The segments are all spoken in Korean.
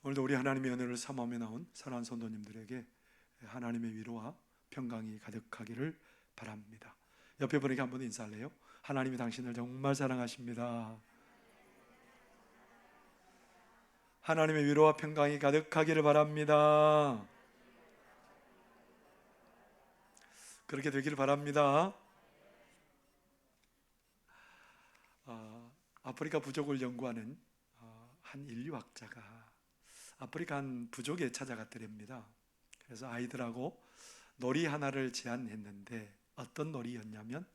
오늘도 우리 하나님의 은혜를 사모하며 나온 사랑하는 성도님들에게 하나님의 위로와 평강이 가득하기를 바랍니다. 옆에 분에게 한번 인사할래요? 하나님이 당신을 정말 사랑하십니다. 하나님의 위로와 평강이 가득하기를 바랍니다. 그렇게 되기를 바랍니다. 아프리카 부족을 연구하는 한 인류학자가 아프리카 한 부족에 찾아갔더랍니다. 그래서 아이들하고 놀이 하나를 제안했는데 어떤 놀이였냐면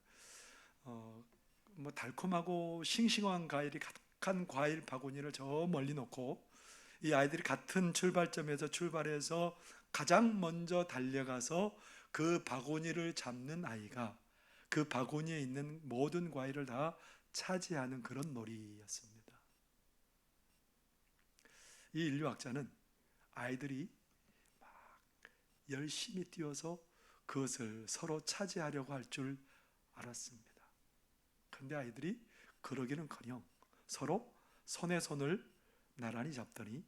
달콤하고 싱싱한 과일이 가득한 과일 바구니를 저 멀리 놓고 이 아이들이 같은 출발점에서 출발해서 가장 먼저 달려가서 그 바구니를 잡는 아이가 그 바구니에 있는 모든 과일을 다 차지하는 그런 놀이였습니다. 이 인류학자는 아이들이 막 열심히 뛰어서 그것을 서로 차지하려고 할 줄 알았습니다. 그런데 아이들이 그러기는커녕 서로 손에 손을 나란히 잡더니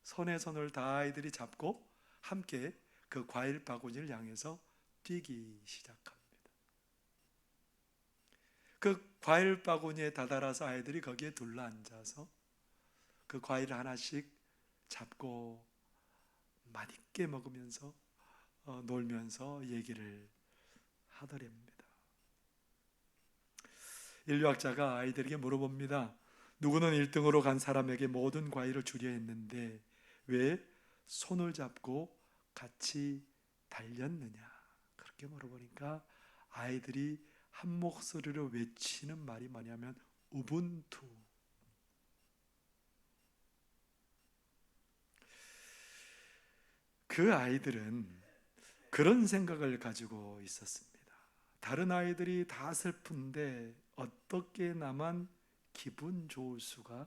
손에 손을 다 아이들이 잡고 함께 그 과일 바구니를 향해서 뛰기 시작합니다. 그 과일 바구니에 다다라서 아이들이 거기에 둘러앉아서 그 과일을 하나씩 잡고 맛있게 먹으면서 놀면서 얘기를 하더랍니다. 인류학자가 아이들에게 물어봅니다. 누구는 1등으로 간 사람에게 모든 과일을 주려 했는데 왜 손을 잡고 같이 달렸느냐? 그렇게 물어보니까 아이들이 한 목소리로 외치는 말이 뭐냐면 우분투. 그 아이들은 그런 생각을 가지고 있었습니다. 다른 아이들이 다 슬픈데 어떻게 나만 기분 좋을 수가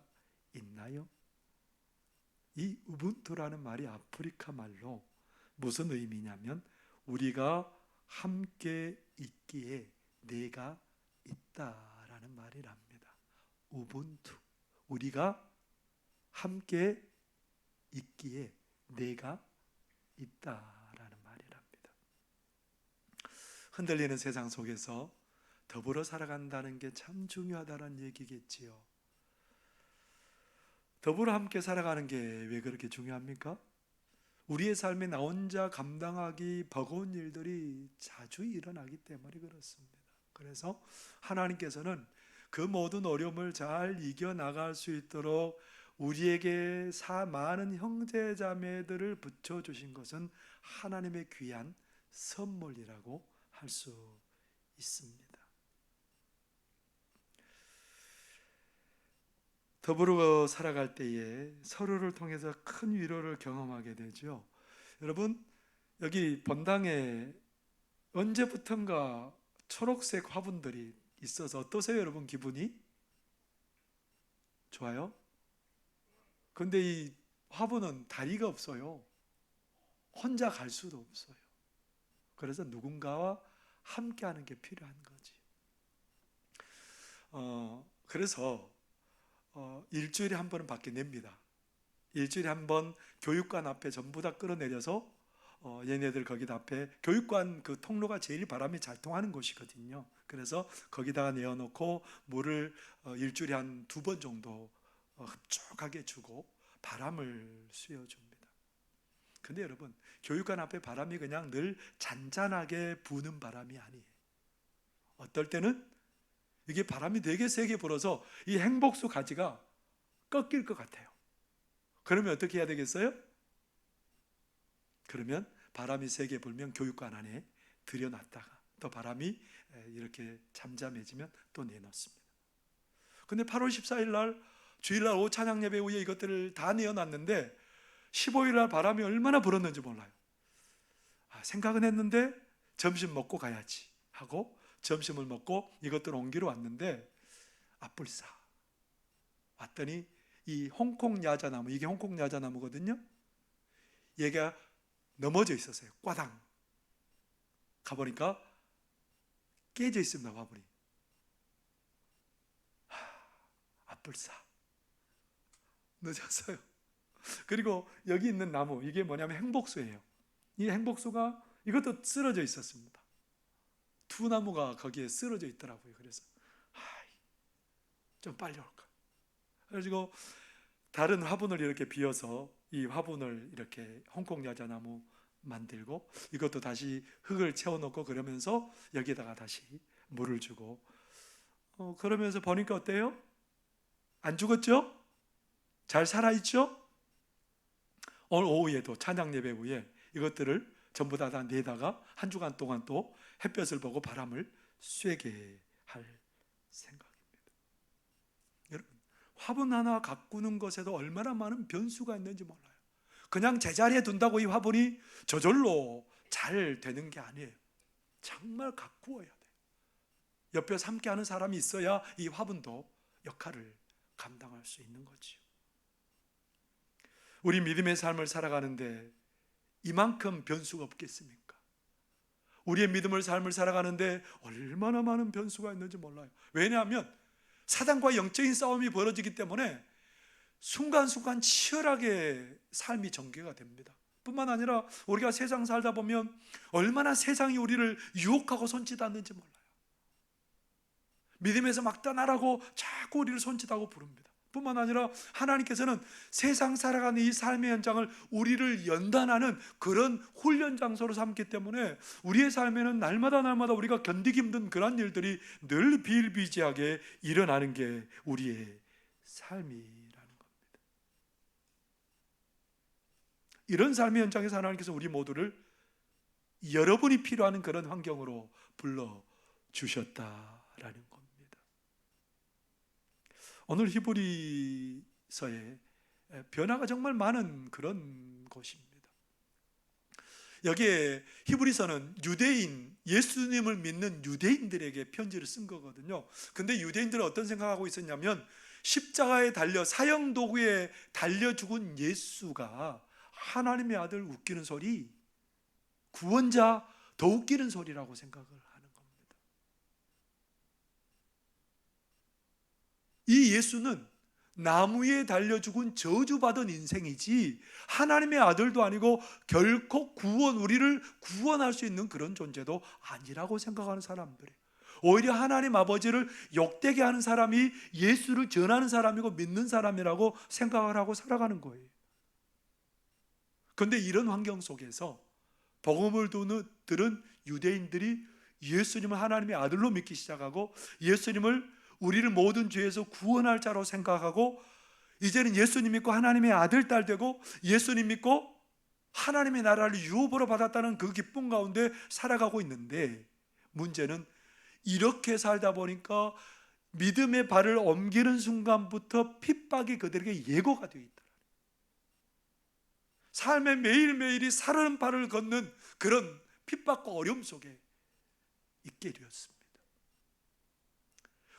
있나요? 이 우분투라는 말이 아프리카 말로 무슨 의미냐면 우리가 함께 있기에 내가 있다라는 말이랍니다. 우분투. 우리가 함께 있기에 내가 있다라는 말이랍니다. 흔들리는 세상 속에서 더불어 살아간다는 게 참 중요하다는 얘기겠지요. 더불어 함께 살아가는 게 왜 그렇게 중요합니까? 우리의 삶에 나 혼자 감당하기 버거운 일들이 자주 일어나기 때문에 그렇습니다. 그래서 하나님께서는 그 모든 어려움을 잘 이겨나갈 수 있도록 우리에게 많은 형제 자매들을 붙여주신 것은 하나님의 귀한 선물이라고 할 수 있습니다. 더불어 살아갈 때에 서로를 통해서 큰 위로를 경험하게 되죠. 여러분, 여기 본당에 언제부턴가 초록색 화분들이 있어서 어떠세요, 여러분? 기분이 좋아요? 근데 이 화분은 다리가 없어요. 혼자 갈 수도 없어요. 그래서 누군가와 함께 하는 게 필요한 거지. 그래서 일주일에 한 번은 밖에 냅니다. 일주일에 한 번 교육관 앞에 전부 다 끌어내려서 얘네들 거기다 앞에 교육관 그 통로가 제일 바람이 잘 통하는 곳이거든요. 그래서 거기다가 내어놓고 물을 일주일에 한 2번 정도 흡족하게 주고 바람을 쐬어줍니다. 근데 여러분, 교육관 앞에 바람이 그냥 늘 잔잔하게 부는 바람이 아니에요. 어떨 때는 이게 바람이 되게 세게 불어서 이 행복수 가지가 꺾일 것 같아요. 그러면 어떻게 해야 되겠어요? 그러면 바람이 세게 불면 교육관 안에 들여놨다가 또 바람이 이렇게 잠잠해지면 또 내놓습니다. 근데 8월 14일 날 주일날 오후 찬양 예배 후에 이것들을 다 내어놨는데 15일 날 바람이 얼마나 불었는지 몰라요. 생각은 했는데 점심 먹고 가야지 하고 점심을 먹고 이것들을 옮기러 왔는데 앞불싸 왔더니 이 홍콩 야자나무, 이게 홍콩 야자나무거든요. 얘가 넘어져 있었어요. 꽈당 가보니까 깨져 있습니다. 화분이. 앞불싸 늦었어요. 그리고 여기 있는 나무, 이게 뭐냐면 행복수예요. 이 행복수가 이것도 쓰러져 있었습니다. 두 나무가 거기에 쓰러져 있더라고요. 그래서 좀 빨리 올까. 그래가지고 다른 화분을 이렇게 비워서 이 화분을 이렇게 홍콩 야자나무 만들고 이것도 다시 흙을 채워놓고 그러면서 여기에다가 다시 물을 주고 그러면서 보니까 어때요? 안 죽었죠? 잘 살아있죠? 오늘 오후에도 찬양 예배 후에 이것들을 전부 다 내다가 한 주간 동안 또 햇볕을 보고 바람을 쐬게 할 생각입니다. 여러분, 화분 하나 가꾸는 것에도 얼마나 많은 변수가 있는지 몰라요. 그냥 제자리에 둔다고 이 화분이 저절로 잘 되는 게 아니에요. 정말 가꾸어야 돼요. 옆에서 함께하는 사람이 있어야 이 화분도 역할을 감당할 수 있는 거지요. 우리 믿음의 삶을 살아가는데 이만큼 변수가 없겠습니까? 우리의 믿음의 삶을 살아가는데 얼마나 많은 변수가 있는지 몰라요. 왜냐하면 사단과 영적인 싸움이 벌어지기 때문에 순간순간 치열하게 삶이 전개가 됩니다. 뿐만 아니라 우리가 세상 살다 보면 얼마나 세상이 우리를 유혹하고 손짓하는지 몰라요. 믿음에서 막 떠나라고 자꾸 우리를 손짓하고 부릅니다. 뿐만 아니라 하나님께서는 세상 살아가는 이 삶의 현장을 우리를 연단하는 그런 훈련 장소로 삼기 때문에 우리의 삶에는 날마다 우리가 견디기 힘든 그런 일들이 늘 비일비재하게 일어나는 게 우리의 삶이라는 겁니다. 이런 삶의 현장에서 하나님께서 우리 모두를 여러분이 필요한 그런 환경으로 불러주셨다라는 겁니다. 오늘 히브리서에 변화가 정말 많은 그런 곳입니다. 여기에 히브리서는 유대인, 예수님을 믿는 유대인들에게 편지를 쓴 거거든요. 근데 유대인들은 어떤 생각하고 있었냐면 십자가에 달려 사형도구에 달려 죽은 예수가 하나님의 아들 웃기는 소리, 구원자 더 웃기는 소리라고 생각을 하는 겁니다. 이 예수는 나무에 달려 죽은 저주받은 인생이지 하나님의 아들도 아니고 결코 우리를 구원할 수 있는 그런 존재도 아니라고 생각하는 사람들이에요. 오히려 하나님 아버지를 욕되게 하는 사람이 예수를 전하는 사람이고 믿는 사람이라고 생각을 하고 살아가는 거예요. 그런데 이런 환경 속에서 복음을 들은 유대인들이 예수님을 하나님의 아들로 믿기 시작하고 예수님을 우리를 모든 죄에서 구원할 자로 생각하고 이제는 예수님 믿고 하나님의 아들, 딸 되고 예수님 믿고 하나님의 나라를 유업으로 받았다는 그 기쁨 가운데 살아가고 있는데 문제는 이렇게 살다 보니까 믿음의 발을 옮기는 순간부터 핍박이 그들에게 예고가 되어 있다. 삶의 매일매일이 살은 발을 걷는 그런 핍박과 어려움 속에 있게 되었습니다.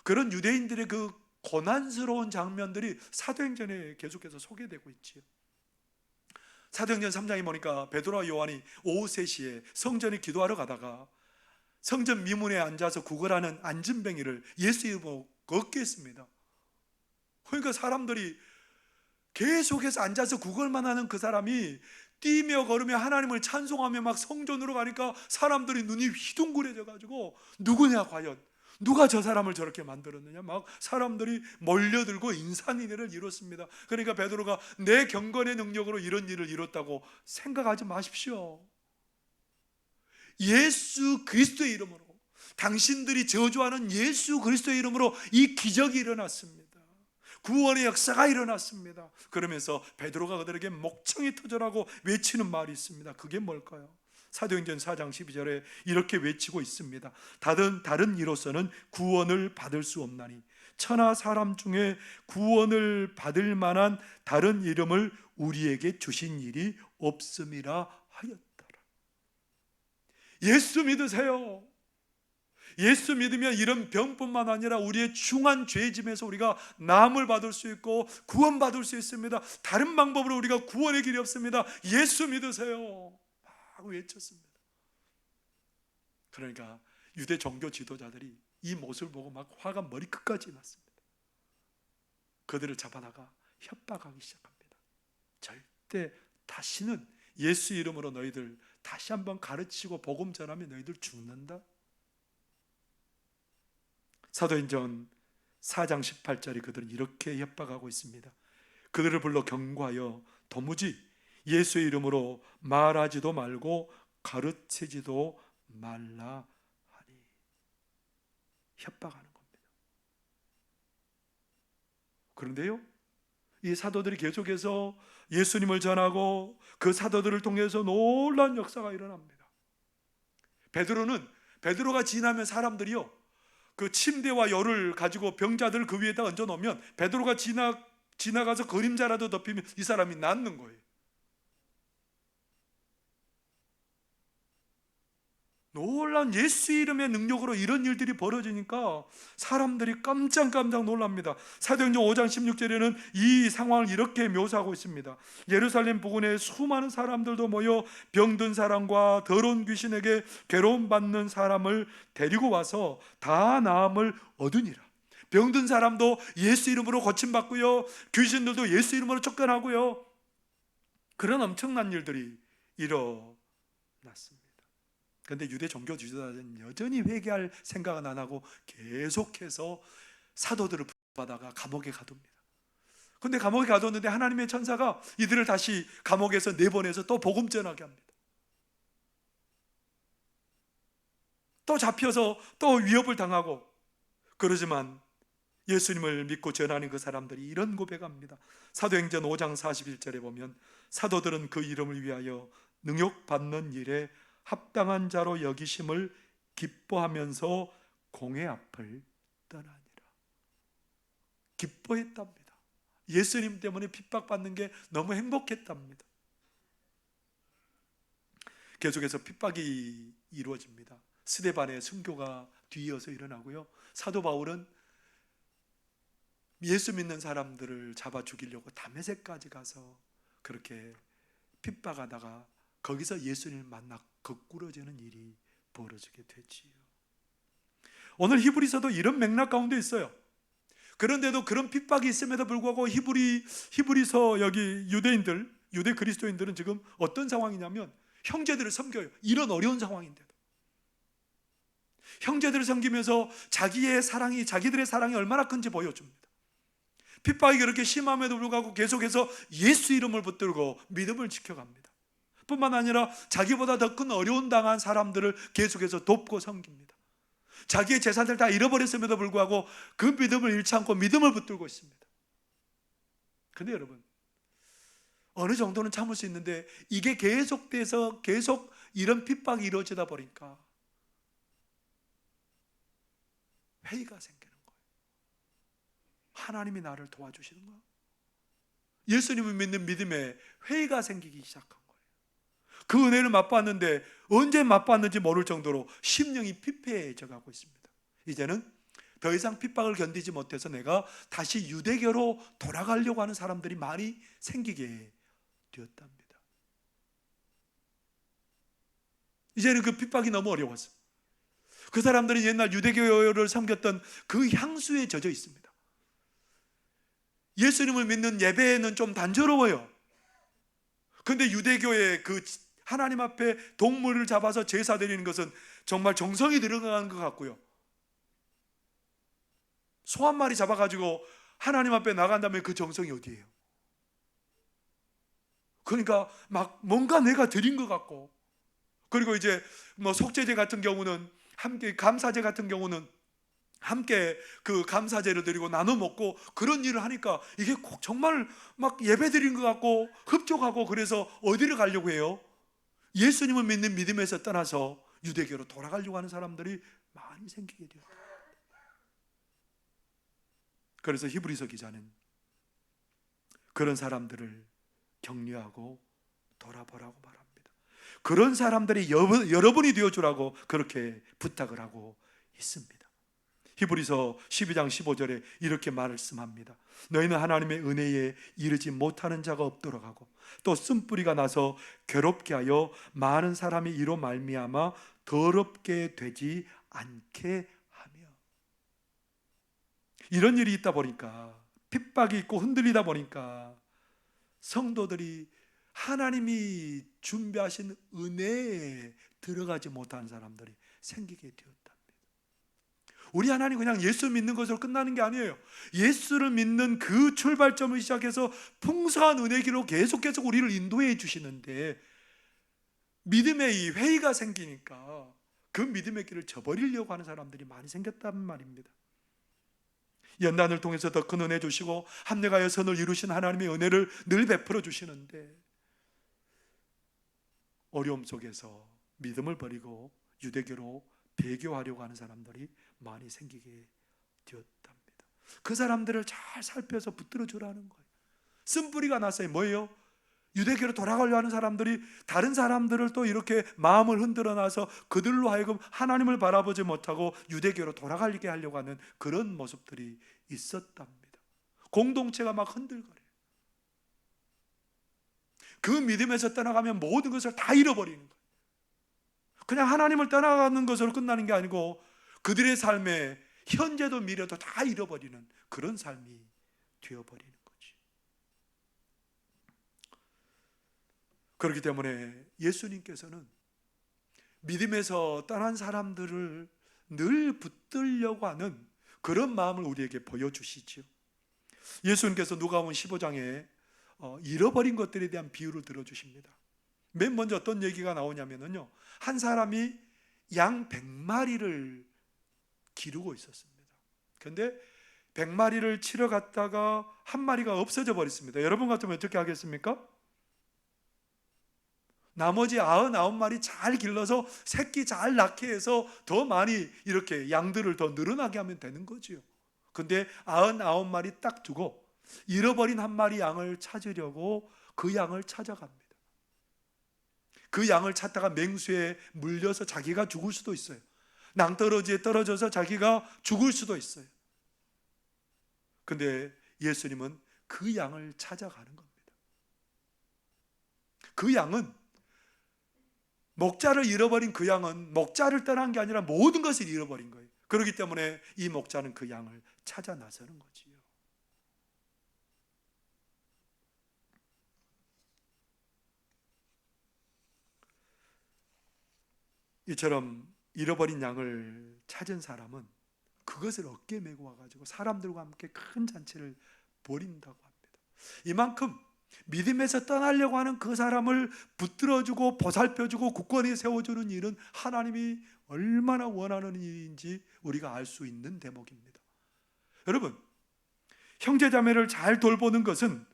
그런 유대인들의 그 고난스러운 장면들이 사도행전에 계속해서 소개되고 있지요. 사도행전 3장에 보니까 베드로와 요한이 오후 3시에 성전에 기도하러 가다가 성전 미문에 앉아서 구걸하는 안진뱅이를 예수 이름으로 걷게 했습니다. 그러니까 사람들이 계속해서 앉아서 구걸만 하는 그 사람이 뛰며 걸으며 하나님을 찬송하며 막 성전으로 가니까 사람들이 눈이 휘둥그레져 가지고 누구냐 과연 누가 저 사람을 저렇게 만들었느냐 막 사람들이 몰려들고 인산인해를 이뤘습니다. 그러니까 베드로가 내 경건의 능력으로 이런 일을 이뤘다고 생각하지 마십시오. 예수 그리스도의 이름으로, 당신들이 저주하는 예수 그리스도의 이름으로 이 기적이 일어났습니다. 구원의 역사가 일어났습니다. 그러면서 베드로가 그들에게 목청이 터져라고 외치는 말이 있습니다. 그게 뭘까요? 사도행전 4장 12절에 이렇게 외치고 있습니다. 다른 이로서는 구원을 받을 수 없나니 천하 사람 중에 구원을 받을 만한 다른 이름을 우리에게 주신 일이 없음이라 하였더라. 예수 믿으세요. 예수 믿으면 이런 병뿐만 아니라 우리의 중한 죄짐에서 우리가 나음을 받을 수 있고 구원받을 수 있습니다. 다른 방법으로 우리가 구원의 길이 없습니다. 예수 믿으세요 하고 외쳤습니다. 그러니까 유대 종교 지도자들이 이 모습을 보고 막 화가 머리끝까지 났습니다. 그들을 잡아다가 협박하기 시작합니다. 절대 다시는 예수 이름으로 너희들 다시 한번 가르치고 복음 전하면 너희들 죽는다. 사도행전 4장 18절에 그들은 이렇게 협박하고 있습니다. 그들을 불러 경고하여 도무지 예수의 이름으로 말하지도 말고 가르치지도 말라 하니. 협박하는 겁니다. 그런데요, 이 사도들이 계속해서 예수님을 전하고 그 사도들을 통해서 놀라운 역사가 일어납니다. 베드로가 지나면 사람들이요, 그 침대와 열을 가지고 병자들을 그 위에다 얹어 놓으면 베드로가 지나가서 그림자라도 덮이면 이 사람이 낫는 거예요. 놀란 예수 이름의 능력으로 이런 일들이 벌어지니까 사람들이 깜짝 놀랍니다. 사도행전 5장 16절에는 이 상황을 이렇게 묘사하고 있습니다. 예루살렘 부근에 수많은 사람들도 모여 병든 사람과 더러운 귀신에게 괴로움 받는 사람을 데리고 와서 다 나음을 얻으니라. 병든 사람도 예수 이름으로 고침받고요, 귀신들도 예수 이름으로 쫓겨나고요, 그런 엄청난 일들이 일어났습니다. 그런데 유대 종교 지도자들은 여전히 회개할 생각은 안 하고 계속해서 사도들을 받아가 감옥에 가둡니다. 그런데 감옥에 가뒀는데 하나님의 천사가 이들을 다시 감옥에서 내보내서 또 복음 전하게 합니다. 또 잡혀서 또 위협을 당하고, 그러지만 예수님을 믿고 전하는 그 사람들이 이런 고백합니다. 사도행전 5장 41절에 보면 사도들은 그 이름을 위하여 능욕받는 일에 합당한 자로 여기심을 기뻐하면서 공회 앞을 떠나니라. 기뻐했답니다. 예수님 때문에 핍박받는 게 너무 행복했답니다. 계속해서 핍박이 이루어집니다. 스데반의 순교가 뒤이어서 일어나고요, 사도 바울은 예수 믿는 사람들을 잡아 죽이려고 다메섹까지 가서 그렇게 핍박하다가 거기서 예수님을 만나 거꾸러지는 일이 벌어지게 되지요. 오늘 히브리서도 이런 맥락 가운데 있어요. 그런데도 그런 핍박이 있음에도 불구하고 히브리서 여기 유대 그리스도인들은 지금 어떤 상황이냐면 형제들을 섬겨요. 이런 어려운 상황인데도 형제들을 섬기면서 자기들의 사랑이 얼마나 큰지 보여줍니다. 핍박이 그렇게 심함에도 불구하고 계속해서 예수 이름을 붙들고 믿음을 지켜갑니다. 뿐만 아니라 자기보다 더 큰 어려운 당한 사람들을 계속해서 돕고 섬깁니다. 자기의 재산을 다 잃어버렸음에도 불구하고 그 믿음을 잃지 않고 믿음을 붙들고 있습니다. 그런데 여러분, 어느 정도는 참을 수 있는데 이게 계속돼서 계속 이런 핍박이 이루어지다 보니까 회의가 생기는 거예요. 하나님이 나를 도와주시는 거야? 예수님을 믿는 믿음에 회의가 생기기 시작한 거예요. 그 은혜를 맛봤는데 언제 맛봤는지 모를 정도로 심령이 피폐해져 가고 있습니다. 이제는 더 이상 핍박을 견디지 못해서 내가 다시 유대교로 돌아가려고 하는 사람들이 많이 생기게 되었답니다. 이제는 그 핍박이 너무 어려워서 그 사람들은 옛날 유대교를 섬겼던 그 향수에 젖어 있습니다. 예수님을 믿는 예배는 좀 단조로워요. 그런데 유대교의 그 하나님 앞에 동물을 잡아서 제사 드리는 것은 정말 정성이 들어가는 것 같고요, 소 한 마리 잡아가지고 하나님 앞에 나간다면 그 정성이 어디예요? 그러니까 막 뭔가 내가 드린 것 같고, 그리고 이제 뭐 속죄제 같은 경우는 함께, 감사제 같은 경우는 함께 그 감사제를 드리고 나눠 먹고 그런 일을 하니까 이게 꼭 정말 막 예배 드린 것 같고 흡족하고, 그래서 어디를 가려고 해요? 예수님을 믿는 믿음에서 떠나서 유대교로 돌아가려고 하는 사람들이 많이 생기게 돼요. 그래서 히브리서 기자는 그런 사람들을 격려하고 돌아보라고 말합니다. 그런 사람들이 여러분이 되어주라고 그렇게 부탁을 하고 있습니다. 히브리서 12장 15절에 이렇게 말씀합니다. 너희는 하나님의 은혜에 이르지 못하는 자가 없도록 하고 또 쓴뿌리가 나서 괴롭게 하여 많은 사람이 이로 말미암아 더럽게 되지 않게 하며. 이런 일이 있다 보니까, 핍박이 있고 흔들리다 보니까 성도들이 하나님이 준비하신 은혜에 들어가지 못한 사람들이 생기게 되었답니다. 우리 하나님 그냥 예수 믿는 것으로 끝나는 게 아니에요. 예수를 믿는 그 출발점을 시작해서 풍성한 은혜기로 계속 우리를 인도해 주시는데, 믿음의 이 회의가 생기니까 그 믿음의 길을 저버리려고 하는 사람들이 많이 생겼단 말입니다. 연단을 통해서 더 큰 은혜 주시고 합력하여 선을 이루신 하나님의 은혜를 늘 베풀어 주시는데, 어려움 속에서 믿음을 버리고 유대교로 배교하려고 하는 사람들이 많이 생기게 되었답니다. 그 사람들을 잘 살펴서 붙들어 주라는 거예요. 쓴뿌리가 났어요. 뭐예요? 유대교로 돌아가려 하는 사람들이 다른 사람들을 또 이렇게 마음을 흔들어 놔서 그들로 하여금 하나님을 바라보지 못하고 유대교로 돌아가게 하려고 하는 그런 모습들이 있었답니다. 공동체가 막 흔들거려요. 그 믿음에서 떠나가면 모든 것을 다 잃어버리는 거예요. 그냥 하나님을 떠나가는 것으로 끝나는 게 아니고 그들의 삶에 현재도 미래도 다 잃어버리는 그런 삶이 되어버리는 거지. 그렇기 때문에 예수님께서는 믿음에서 떠난 사람들을 늘 붙들려고 하는 그런 마음을 우리에게 보여주시죠. 예수님께서 누가복음 15장에 잃어버린 것들에 대한 비유를 들어주십니다. 맨 먼저 어떤 얘기가 나오냐면요, 한 사람이 양 100마리를 기르고 있었습니다. 그런데 100마리를 치러 갔다가 한 마리가 없어져 버렸습니다. 여러분 같으면 어떻게 하겠습니까? 나머지 99마리 잘 길러서 새끼 잘 낳게 해서 더 많이 이렇게 양들을 더 늘어나게 하면 되는 거지요. 근데 99마리 딱 두고 잃어버린 한 마리 양을 찾으려고 그 양을 찾아갑니다. 그 양을 찾다가 맹수에 물려서 자기가 죽을 수도 있어요. 낭떠러지에 떨어져서 자기가 죽을 수도 있어요. 근데 예수님은 그 양을 찾아가는 겁니다. 그 양은, 목자를 잃어버린 그 양은 목자를 떠난 게 아니라 모든 것을 잃어버린 거예요. 그렇기 때문에 이 목자는 그 양을 찾아 나서는 거지요. 이처럼 잃어버린 양을 찾은 사람은 그것을 어깨에 메고 와가지고 사람들과 함께 큰 잔치를 벌인다고 합니다. 이만큼 믿음에서 떠나려고 하는 그 사람을 붙들어주고 보살펴주고 굳건히 세워주는 일은 하나님이 얼마나 원하는 일인지 우리가 알 수 있는 대목입니다. 여러분, 형제자매를 잘 돌보는 것은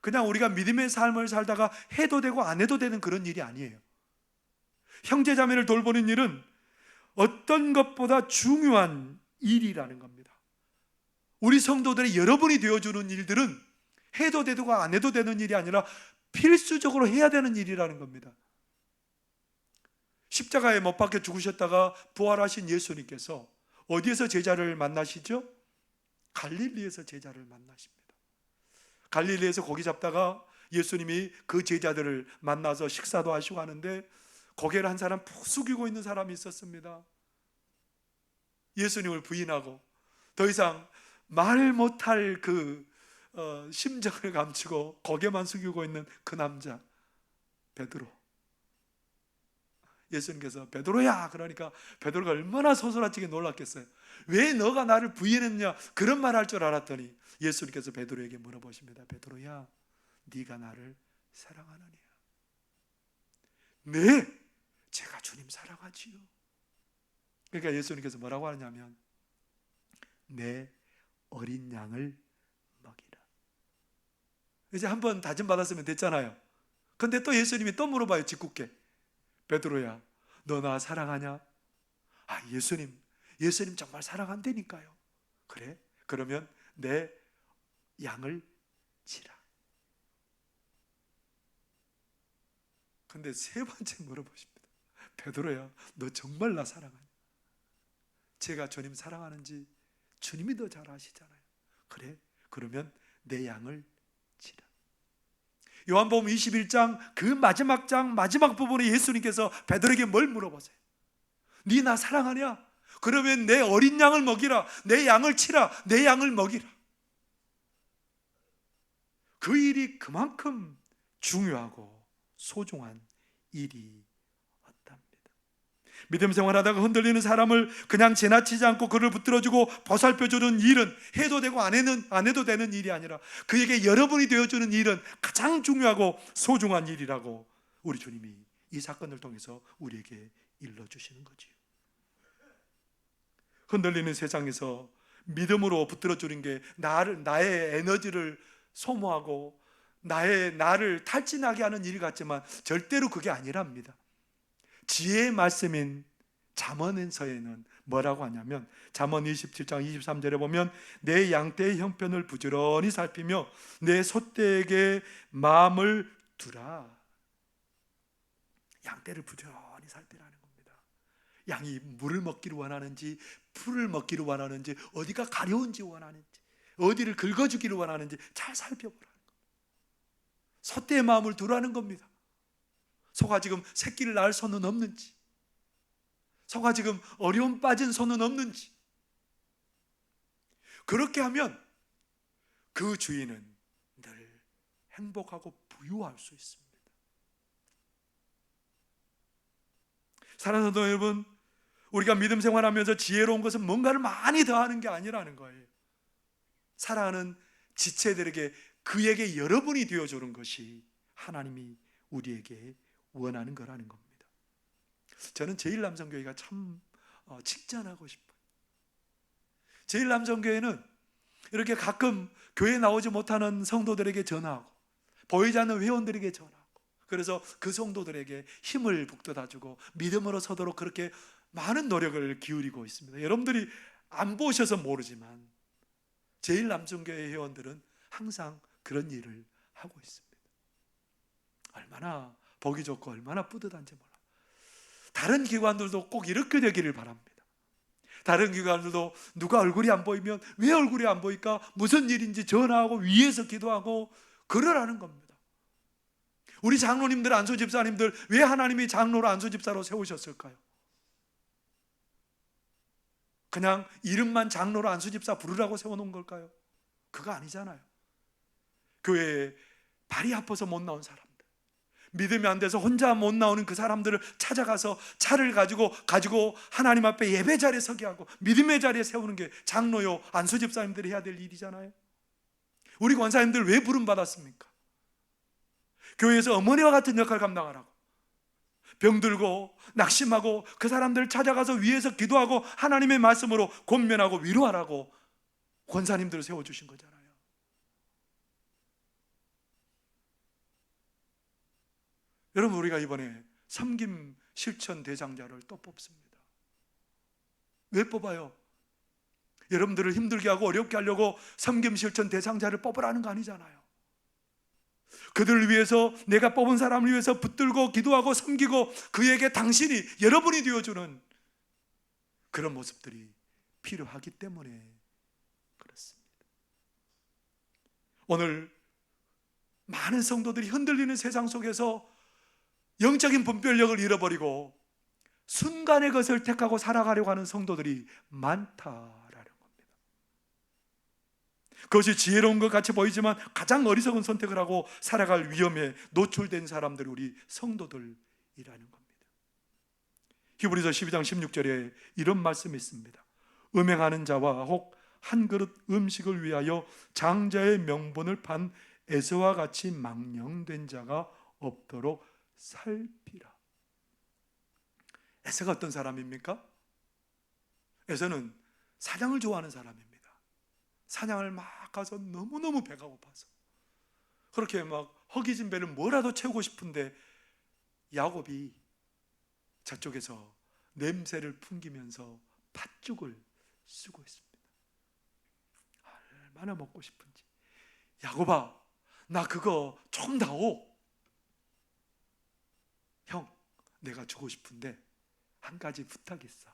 그냥 우리가 믿음의 삶을 살다가 해도 되고 안 해도 되는 그런 일이 아니에요. 형제자매를 돌보는 일은 어떤 것보다 중요한 일이라는 겁니다. 우리 성도들의 여러분이 되어주는 일들은 해도 되고 안 해도 되는 일이 아니라 필수적으로 해야 되는 일이라는 겁니다. 십자가에 못 박혀 죽으셨다가 부활하신 예수님께서 어디에서 제자를 만나시죠? 갈릴리에서 제자를 만나십니다. 갈릴리에서 고기 잡다가 예수님이 그 제자들을 만나서 식사도 하시고 하는데 고개를 한 사람 푹 숙이고 있는 사람이 있었습니다. 예수님을 부인하고 더 이상 말 못할 그 심정을 감추고 고개만 숙이고 있는 그 남자, 베드로. 예수님께서 베드로야 그러니까 베드로가 얼마나 소스라치게 놀랐겠어요. 왜 너가 나를 부인했냐, 그런 말 할 줄 알았더니 예수님께서 베드로에게 물어보십니다. 베드로야, 네가 나를 사랑하느냐? 네, 제가 주님 사랑하지요. 그러니까 예수님께서 뭐라고 하냐면 내 어린 양을 먹이라. 이제 한번 다짐 받았으면 됐잖아요. 근데 또 예수님이 또 물어봐요. 짓궂게. 베드로야, 너 나 사랑하냐? 아, 예수님 정말 사랑한다니까요. 그래? 그러면 내 양을 치라. 근데 세 번째 물어보십니다. 베드로야, 너 정말 나 사랑하냐? 제가 주님 사랑하는지 주님이 더 잘 아시잖아요. 그래? 그러면 내 양을 치라. 요한복음 21장 그 마지막 장 마지막 부분에 예수님께서 베드로에게 뭘 물어보세요? 네 나 사랑하냐? 그러면 내 어린 양을 먹이라. 내 양을 치라. 내 양을 먹이라. 그 일이 그만큼 중요하고 소중한 일이었답니다. 믿음 생활하다가 흔들리는 사람을 그냥 지나치지 않고 그를 붙들어주고 보살펴주는 일은 해도 되고 안 해도 되는 일이 아니라 그에게 여러분이 되어주는 일은 가장 중요하고 소중한 일이라고 우리 주님이 이 사건을 통해서 우리에게 일러주시는 거지요. 흔들리는 세상에서 믿음으로 붙들어주는 게 나의 에너지를 소모하고 나를 탈진하게 하는 일 같지만 절대로 그게 아니랍니다. 지혜의 말씀인 잠언서에는 뭐라고 하냐면 잠언 27장 23절에 보면 내 양떼의 형편을 부지런히 살피며 내 소떼에게 마음을 두라. 양떼를 부지런히 살피라는 겁니다. 양이 물을 먹기를 원하는지 풀을 먹기를 원하는지 어디가 가려운지 원하는지 어디를 긁어주기를 원하는지 잘 살펴보라는 겁니다. 소떼의 마음을 두라는 겁니다. 소가 지금 새끼를 낳을 손은 없는지, 소가 지금 어려움 빠진 손은 없는지, 그렇게 하면 그 주인은 늘 행복하고 부유할 수 있습니다. 사랑하는 성도 여러분, 우리가 믿음 생활하면서 지혜로운 것은 뭔가를 많이 더하는 게 아니라는 거예요. 사랑하는 지체들에게 그에게 여러분이 되어주는 것이 하나님이 우리에게 원하는 거라는 겁니다. 저는 제일남성교회가 참 칭찬하고 싶어요. 제일남성교회는 이렇게 가끔 교회 나오지 못하는 성도들에게 전화하고 보이지 않는 회원들에게 전화하고 그래서 그 성도들에게 힘을 북돋아주고 믿음으로 서도록 그렇게 많은 노력을 기울이고 있습니다. 여러분들이 안 보셔서 모르지만 제일남성교회 회원들은 항상 그런 일을 하고 있습니다. 얼마나 보기 좋고 얼마나 뿌듯한지 몰라. 다른 기관들도 꼭 이렇게 되기를 바랍니다. 다른 기관들도 누가 얼굴이 안 보이면 왜 얼굴이 안 보일까? 무슨 일인지 전화하고 위에서 기도하고 그러라는 겁니다. 우리 장로님들, 안수집사님들 왜 하나님이 장로로 안수집사로 세우셨을까요? 그냥 이름만 장로로 안수집사 부르라고 세워놓은 걸까요? 그거 아니잖아요. 교회에 발이 아파서 못 나온 사람들, 믿음이 안 돼서 혼자 못 나오는 그 사람들을 찾아가서 차를 가지고 하나님 앞에 예배 자리에 서게 하고 믿음의 자리에 세우는 게 장로요 안수집사님들이 해야 될 일이잖아요. 우리 권사님들 왜 부름 받았습니까? 교회에서 어머니와 같은 역할을 감당하라고, 병들고 낙심하고 그 사람들을 찾아가서 위에서 기도하고 하나님의 말씀으로 권면하고 위로하라고 권사님들을 세워주신 거잖아요. 여러분, 우리가 이번에 섬김 실천 대장자를 또 뽑습니다. 왜 뽑아요? 여러분들을 힘들게 하고 어렵게 하려고 섬김 실천 대장자를 뽑으라는 거 아니잖아요. 그들을 위해서, 내가 뽑은 사람을 위해서 붙들고 기도하고 섬기고 그에게 당신이, 여러분이 되어주는 그런 모습들이 필요하기 때문에 그렇습니다. 오늘 많은 성도들이 흔들리는 세상 속에서 영적인 분별력을 잃어버리고 순간의 것을 택하고 살아가려고 하는 성도들이 많다라는 겁니다. 그것이 지혜로운 것 같이 보이지만 가장 어리석은 선택을 하고 살아갈 위험에 노출된 사람들이 우리 성도들이라는 겁니다. 히브리서 12장 16절에 이런 말씀이 있습니다. 음행하는 자와 혹 한 그릇 음식을 위하여 장자의 명분을 판 에서와 같이 망령된 자가 없도록 살피라. 에서가 어떤 사람입니까? 에서는 사냥을 좋아하는 사람입니다. 사냥을 막 가서 너무너무 배가 고파서 그렇게 막 허기진 배를 뭐라도 채우고 싶은데 야곱이 저쪽에서 냄새를 풍기면서 팥죽을 쓰고 있습니다. 얼마나 먹고 싶은지. 야곱아, 나 그거 좀 다오. 형, 내가 주고 싶은데 한 가지 부탁 있어.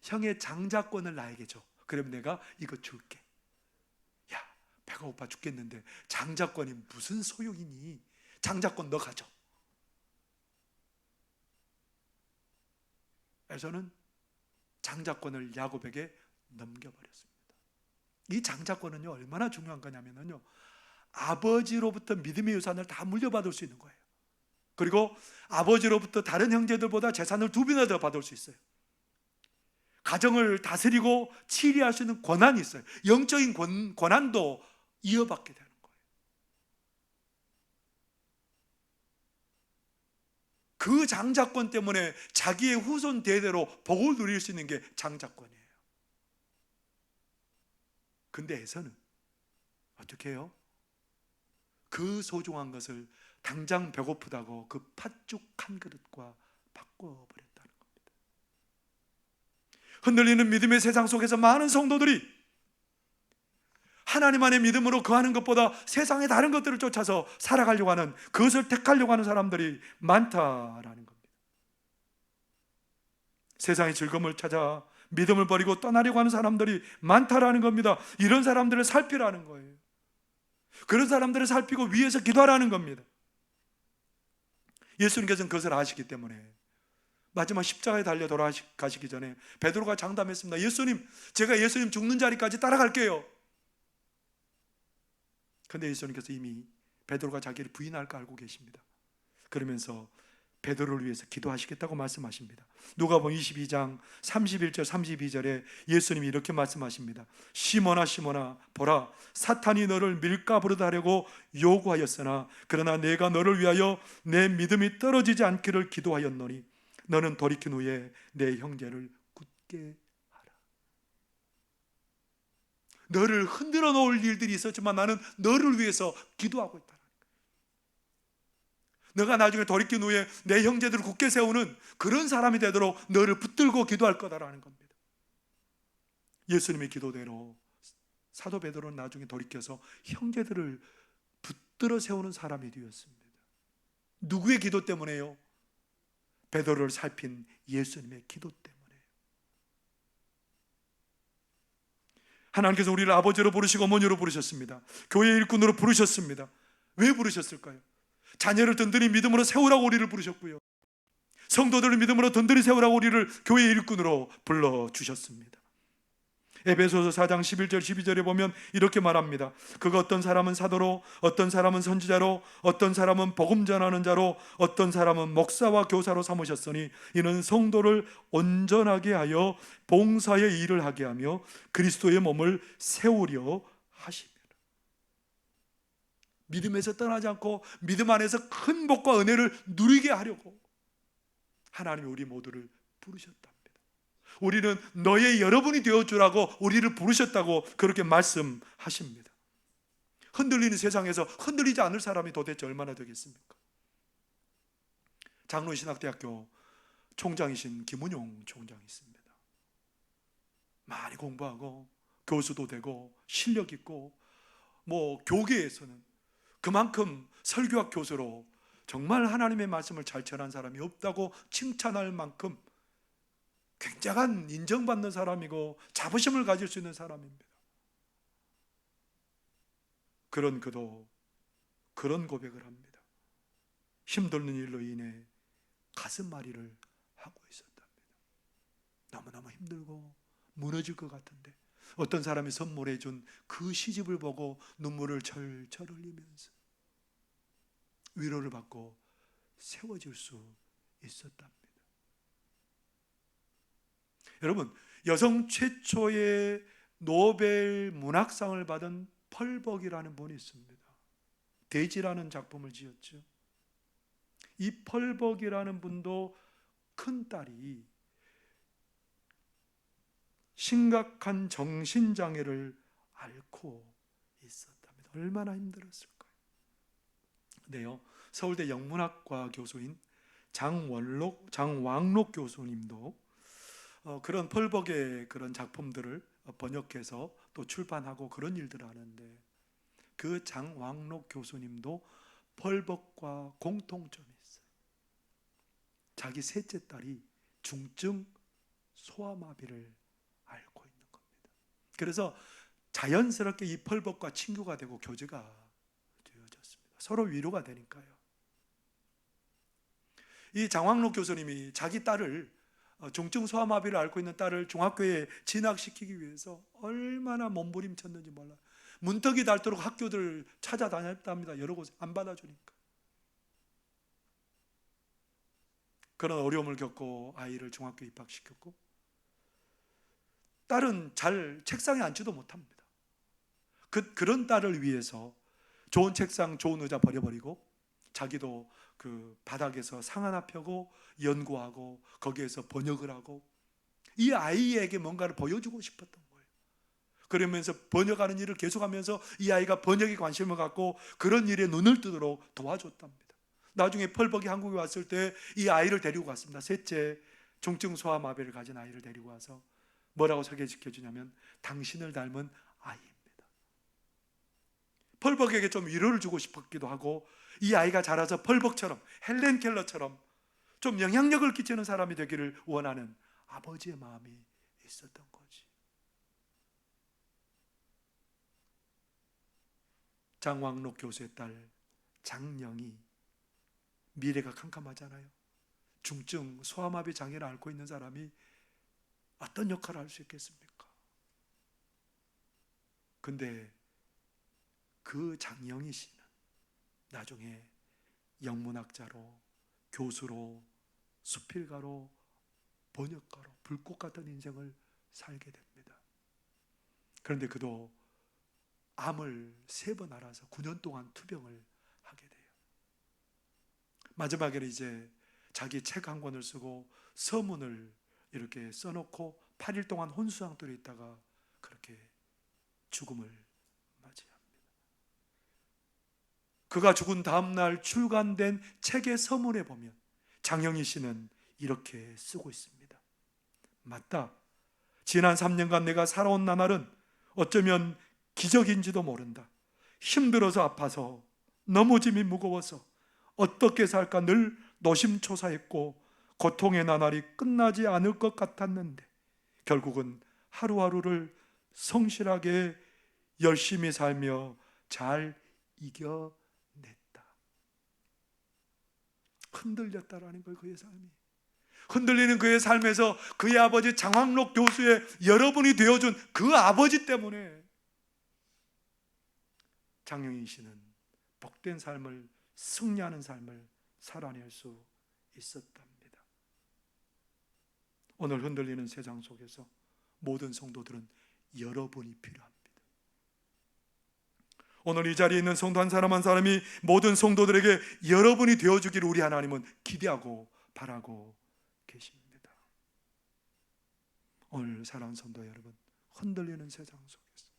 형의 장자권을 나에게 줘. 그러면 내가 이거 줄게. 야, 배가 고파 죽겠는데 장자권이 무슨 소용이니? 장자권 너 가져. 에서는 장자권을 야곱에게 넘겨버렸습니다. 이 장자권은요 얼마나 중요한 거냐면요, 아버지로부터 믿음의 유산을 다 물려받을 수 있는 거예요. 그리고 아버지로부터 다른 형제들보다 재산을 2배나 더 받을 수 있어요. 가정을 다스리고 치리할 수 있는 권한이 있어요. 영적인 권한도 이어받게 되는 거예요. 그 장자권 때문에 자기의 후손 대대로 복을 누릴 수 있는 게 장자권이에요. 근데 에서는 어떻게 해요? 그 소중한 것을 당장 배고프다고 그 팥죽 한 그릇과 바꿔버렸다는 겁니다. 흔들리는 믿음의 세상 속에서 많은 성도들이 하나님 안의 믿음으로 거하는 것보다 세상의 다른 것들을 쫓아서 살아가려고 하는, 그것을 택하려고 하는 사람들이 많다라는 겁니다. 세상의 즐거움을 찾아 믿음을 버리고 떠나려고 하는 사람들이 많다라는 겁니다. 이런 사람들을 살피라는 거예요. 그런 사람들을 살피고 위에서 기도하라는 겁니다. 예수님께서는 그것을 아시기 때문에 마지막 십자가에 달려 돌아가시기 전에 베드로가 장담했습니다. 예수님, 제가 예수님 죽는 자리까지 따라갈게요. 그런데 예수님께서 이미 베드로가 자기를 부인할 거 알고 계십니다. 그러면서 베드로를 위해서 기도하시겠다고 말씀하십니다. 누가복음 22장 31절 32절에 예수님이 이렇게 말씀하십니다. 시몬아 시몬아 보라, 사탄이 너를 밀가부르다 하려고 요구하였으나 그러나 내가 너를 위하여 내 믿음이 떨어지지 않기를 기도하였노니 너는 돌이킨 후에 내 형제를 굳게 하라. 너를 흔들어 놓을 일들이 있었지만 나는 너를 위해서 기도하고 있다. 너가 나중에 돌이킨 후에 내 형제들을 굳게 세우는 그런 사람이 되도록 너를 붙들고 기도할 거다라는 겁니다. 예수님의 기도대로 사도 베드로는 나중에 돌이켜서 형제들을 붙들어 세우는 사람이 되었습니다. 누구의 기도 때문에요? 베드로를 살핀 예수님의 기도 때문에요. 하나님께서 우리를 아버지로 부르시고 어머니로 부르셨습니다. 교회 일꾼으로 부르셨습니다. 왜 부르셨을까요? 자녀를 든든히 믿음으로 세우라고 우리를 부르셨고요, 성도들을 믿음으로 든든히 세우라고 우리를 교회 일꾼으로 불러주셨습니다. 에베소서 4장 11절 12절에 보면 이렇게 말합니다. 그가 어떤 사람은 사도로, 어떤 사람은 선지자로, 어떤 사람은 복음 전하는 자로, 어떤 사람은 목사와 교사로 삼으셨으니 이는 성도를 온전하게 하여 봉사의 일을 하게 하며 그리스도의 몸을 세우려 하십니다. 믿음에서 떠나지 않고 믿음 안에서 큰 복과 은혜를 누리게 하려고 하나님이 우리 모두를 부르셨답니다. 우리는 너의 여러분이 되어주라고 우리를 부르셨다고 그렇게 말씀하십니다. 흔들리는 세상에서 흔들리지 않을 사람이 도대체 얼마나 되겠습니까? 장로신학대학교 총장이신 김은용 총장이 있습니다. 많이 공부하고 교수도 되고 실력 있고, 교계에서는 그만큼 설교학 교수로 정말 하나님의 말씀을 잘 전한 사람이 없다고 칭찬할 만큼 굉장한 인정받는 사람이고 자부심을 가질 수 있는 사람입니다. 그런 그도 그런 고백을 합니다. 힘들는 일로 인해 가슴앓이를 하고 있었답니다. 너무너무 힘들고 무너질 것 같은데 어떤 사람이 선물해 준 그 시집을 보고 눈물을 철철 흘리면서 위로를 받고 세워질 수 있었답니다. 여러분, 여성 최초의 노벨 문학상을 받은 펄벅이라는 분이 있습니다. 돼지라는 작품을 지었죠. 이 펄벅이라는 분도 큰딸이 심각한 정신장애를 앓고 있었답니다. 얼마나 힘들었을까요? 근데요, 서울대 영문학과 교수인 장왕록 교수님도 그런 펄벅의 그런 작품들을 번역해서 또 출판하고 그런 일들을 하는데, 그 장왕록 교수님도 펄벅과 공통점이 있어요. 자기 셋째 딸이 중증 소아마비를 앓고 있는 겁니다. 그래서 자연스럽게 이 펄벅과 친구가 되고 교제가 되어졌습니다. 서로 위로가 되니까요. 이 장왕록 교수님이 자기 딸을, 중증 소아마비를 앓고 있는 딸을 중학교에 진학시키기 위해서 얼마나 몸부림쳤는지 몰라요. 문턱이 닳도록 학교들 찾아다녔답니다. 여러 곳에 안 받아주니까. 그런 어려움을 겪고 아이를 중학교 입학시켰고, 딸은 잘 책상에 앉지도 못합니다. 그런 딸을 위해서 좋은 책상, 좋은 의자 버려버리고 자기도 그 바닥에서 상 하나 펴고 연구하고 거기에서 번역을 하고, 이 아이에게 뭔가를 보여주고 싶었던 거예요. 그러면서 번역하는 일을 계속하면서 이 아이가 번역에 관심을 갖고 그런 일에 눈을 뜨도록 도와줬답니다. 나중에 펄벅이 한국에 왔을 때 이 아이를 데리고 갔습니다. 셋째 중증 소아마비를 가진 아이를 데리고 와서 뭐라고 소개시켜 주냐면 당신을 닮은 아이입니다. 펄벅에게 좀 위로를 주고 싶었기도 하고, 이 아이가 자라서 펄벅처럼, 헬렌 켈러처럼 좀 영향력을 끼치는 사람이 되기를 원하는 아버지의 마음이 있었던 거지. 장왕록 교수의 딸 장영이 미래가 캄캄하잖아요. 중증 소아마비 장애를 앓고 있는 사람이 어떤 역할을 할 수 있겠습니까? 근데 그 장영희 씨는 나중에 영문학자로, 교수로, 수필가로, 번역가로 불꽃 같은 인생을 살게 됩니다. 그런데 그도 암을 3번 앓아서 9년 동안 투병을 하게 돼요. 마지막에는 이제 자기 책 한 권을 쓰고 서문을 이렇게 써놓고 8일 동안 혼수상태로 있다가 그렇게 죽음을 맞이합니다. 그가 죽은 다음날 출간된 책의 서문에 보면 장영희 씨는 이렇게 쓰고 있습니다. 맞다. 지난 3년간 내가 살아온 나날은 어쩌면 기적인지도 모른다. 힘들어서 아파서 너무 짐이 무거워서 어떻게 살까 늘 노심초사했고 고통의 나날이 끝나지 않을 것 같았는데 결국은 하루하루를 성실하게 열심히 살며 잘 이겨냈다. 흔들렸다라는 거예요. 그의 삶이 흔들리는 그의 삶에서 그의 아버지 장왕록 교수의 여러분이 되어준 그 아버지 때문에 장영희 씨는 복된 삶을, 승리하는 삶을 살아낼 수 있었답니다. 오늘 흔들리는 세상 속에서 모든 성도들은 여러분이 필요합니다. 오늘 이 자리에 있는 성도 한 사람 한 사람이 모든 성도들에게 여러분이 되어주기를 우리 하나님은 기대하고 바라고 계십니다. 오늘 사랑하는 성도 여러분, 흔들리는 세상 속에서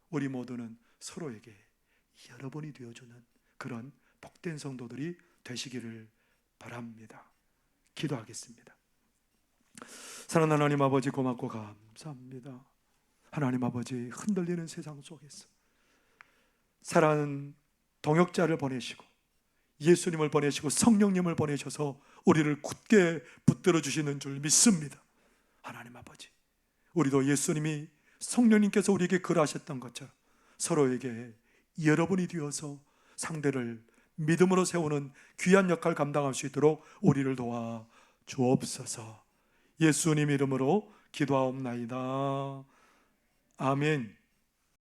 우리 모두는 서로에게 여러분이 되어주는 그런 복된 성도들이 되시기를 바랍니다. 기도하겠습니다. 사랑하는 하나님 아버지, 고맙고 감사합니다. 하나님 아버지, 흔들리는 세상 속에서 사랑하는 동역자를 보내시고 예수님을 보내시고 성령님을 보내셔서 우리를 굳게 붙들어 주시는 줄 믿습니다. 하나님 아버지, 우리도 예수님이, 성령님께서 우리에게 그러하셨던 것처럼 서로에게 여러분이 되어서 상대를 믿음으로 세우는 귀한 역할 감당할 수 있도록 우리를 도와 주옵소서. 예수님 이름으로 기도하옵나이다. 아멘.